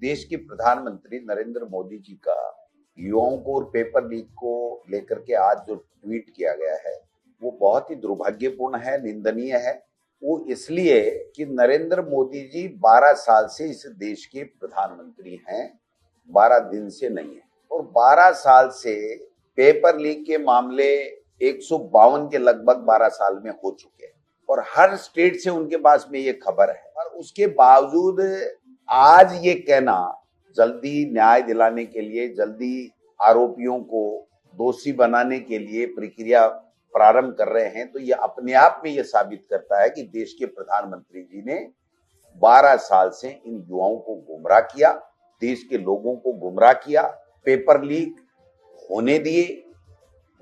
देश के प्रधानमंत्री नरेंद्र मोदी जी का युवाओं को और पेपर लीक को लेकर के आज जो ट्वीट किया गया है वो बहुत ही दुर्भाग्यपूर्ण है, निंदनीय है। वो इसलिए कि नरेंद्र मोदी जी 12 साल से इस देश के प्रधानमंत्री हैं, 12 दिन से नहीं है। और 12 साल से पेपर लीक के मामले 152 के लगभग 12 साल में हो चुके हैं और हर स्टेट से उनके पास में ये खबर है। और उसके बावजूद आज ये कहना, जल्दी न्याय दिलाने के लिए, जल्दी आरोपियों को दोषी बनाने के लिए प्रक्रिया प्रारंभ कर रहे हैं, तो ये अपने आप में ये साबित करता है कि देश के प्रधानमंत्री जी ने 12 साल से इन युवाओं को गुमराह किया, देश के लोगों को गुमराह किया, पेपर लीक होने दिए,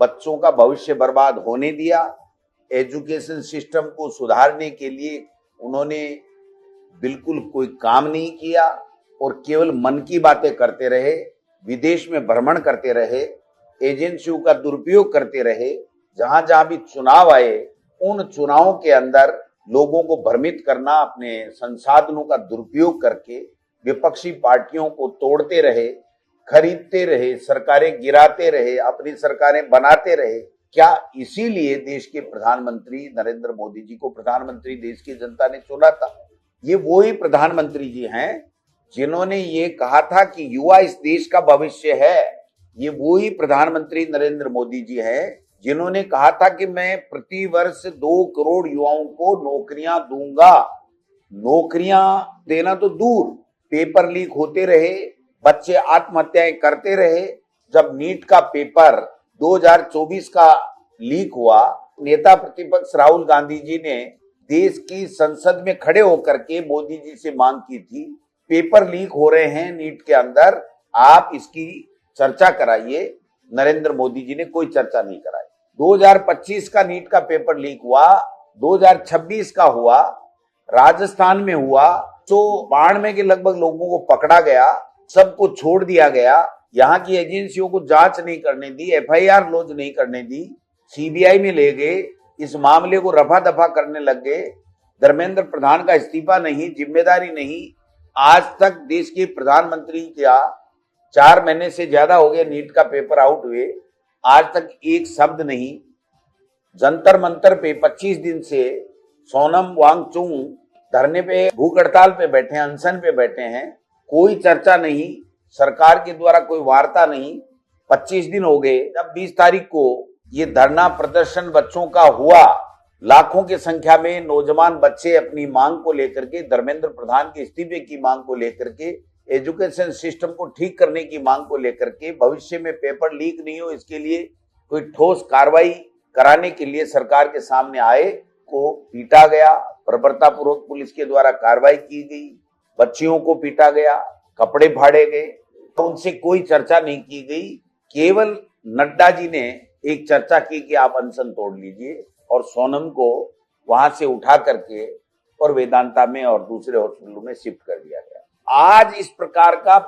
बच्चों का भविष्य बर्बाद होने दिया, एजुकेशन सिस्टम को सुधारने के लिए उन्होंने बिल्कुल कोई काम नहीं किया और केवल मन की बातें करते रहे, विदेश में भ्रमण करते रहे, एजेंसियों का दुरुपयोग करते रहे। जहां जहां भी चुनाव आए उन चुनावों के अंदर लोगों को भ्रमित करना, अपने संसाधनों का दुरुपयोग करके विपक्षी पार्टियों को तोड़ते रहे, खरीदते रहे, सरकारें गिराते रहे, अपनी सरकारें बनाते रहे। क्या इसीलिए देश के प्रधानमंत्री नरेंद्र मोदी जी को प्रधानमंत्री देश की जनता ने चुना था? ये वो ही प्रधानमंत्री जी हैं जिन्होंने ये कहा था कि युवा इस देश का भविष्य है। ये वो ही प्रधानमंत्री नरेंद्र मोदी जी हैं जिन्होंने कहा था कि मैं प्रति वर्ष 2 करोड़ युवाओं को नौकरियां दूंगा। नौकरियां देना तो दूर, पेपर लीक होते रहे, बच्चे आत्महत्याएं करते रहे। जब नीट का पेपर 2024 का लीक हुआ, नेता प्रतिपक्ष राहुल गांधी जी ने देश की संसद में खड़े होकर के मोदी जी से मांग की थी, पेपर लीक हो रहे हैं नीट के अंदर, आप इसकी चर्चा कराइए। नरेंद्र मोदी जी ने कोई चर्चा नहीं कराई। 2025 का नीट का पेपर लीक हुआ, 2026 का हुआ, राजस्थान में हुआ, तो 92 के लगभग लोगों को पकड़ा गया, सबको छोड़ दिया गया। यहाँ की एजेंसियों को जांच नहीं करने दी, एफआईआर लॉन्च नहीं करने दी, सीबीआई में ले गए, इस मामले को रफा दफा करने लग गए। धर्मेंद्र प्रधान का इस्तीफा नहीं, जिम्मेदारी नहीं। आज तक देश के प्रधानमंत्री क्या 4 महीने से ज्यादा हो गए नीट का पेपर आउट हुए, आज तक एक शब्द नहीं। जंतर मंतर पे 25 दिन से सोनम वांगचुक धरने पे, भूख हड़ताल पे बैठे हैं, अनशन पे बैठे हैं, कोई चर्चा नहीं, सरकार के द्वारा कोई वार्ता नहीं। 25 दिन हो गए। जब 20 तारीख को ये धरना प्रदर्शन बच्चों का हुआ, लाखों की संख्या में नौजवान बच्चे अपनी मांग को लेकर के, धर्मेंद्र प्रधान के इस्तीफे की मांग को लेकर के, एजुकेशन सिस्टम को ठीक करने की मांग को लेकर के, भविष्य में पेपर लीक नहीं हो इसके लिए कोई ठोस कार्रवाई कराने के लिए सरकार के सामने आए, को पीटा गया, बर्बरतापूर्वक पुलिस के द्वारा कार्रवाई की गई, बच्चियों को पीटा गया, कपड़े फाड़े गए, तो उनसे कोई चर्चा नहीं की गई। केवल नड्डा जी ने एक चर्चा की कि आप अनशन तोड़ लीजिए, और सोनम को वहां से उठा करके और वेदांता में और दूसरे हॉस्पिटलों में शिफ्ट कर दिया गया। आज इस प्रकार का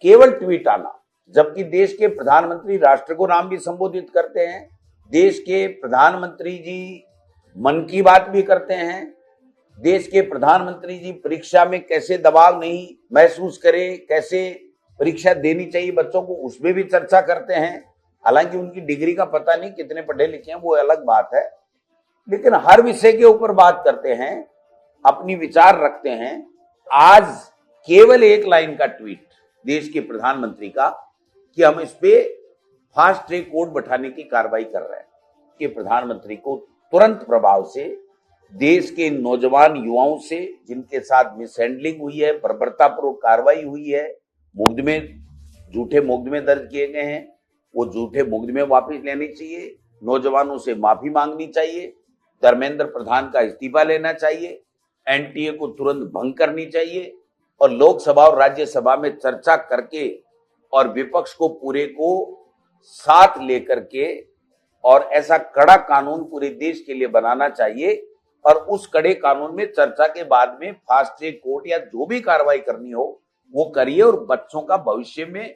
केवल ट्वीट आना, जबकि देश के प्रधानमंत्री राष्ट्र को नाम भी संबोधित करते हैं, देश के प्रधानमंत्री जी मन की बात भी करते हैं, देश के प्रधानमंत्री जी परीक्षा में कैसे दबाव नहीं महसूस करें, कैसे परीक्षा देनी चाहिए बच्चों को, उसमें भी चर्चा करते हैं। हालांकि उनकी डिग्री का पता नहीं, कितने पढ़े लिखे हैं वो अलग बात है, लेकिन हर विषय के ऊपर बात करते हैं, अपनी विचार रखते हैं। आज केवल एक लाइन का ट्वीट देश के प्रधानमंत्री का कि हम इस पे फास्ट ट्रैक कोर्ट बैठाने की कार्रवाई कर रहे हैं, कि प्रधानमंत्री को तुरंत प्रभाव से देश के नौजवान युवाओं से जिनके साथ मिसहैंडलिंग हुई है, बर्बरतापूर्वक कार्रवाई हुई है, मुकदमे, झूठे मुकदमे दर्ज किए गए हैं, वो झूठे मुकदमे वापस लेने चाहिए, नौजवानों से माफी मांगनी चाहिए, धर्मेंद्र प्रधान का इस्तीफा लेना चाहिए, एनटीए को तुरंत भंग करनी चाहिए और लोकसभा और राज्यसभा में चर्चा करके और विपक्ष को पूरे को साथ लेकर के और ऐसा कड़ा कानून पूरे देश के लिए बनाना चाहिए। और उस कड़े कानून में चर्चा के बाद में फास्ट ट्रैक कोर्ट या जो भी कार्रवाई करनी हो वो करिए, और बच्चों का भविष्य में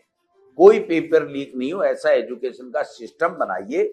कोई पेपर लीक नहीं हो ऐसा एजुकेशन का सिस्टम बनाइए।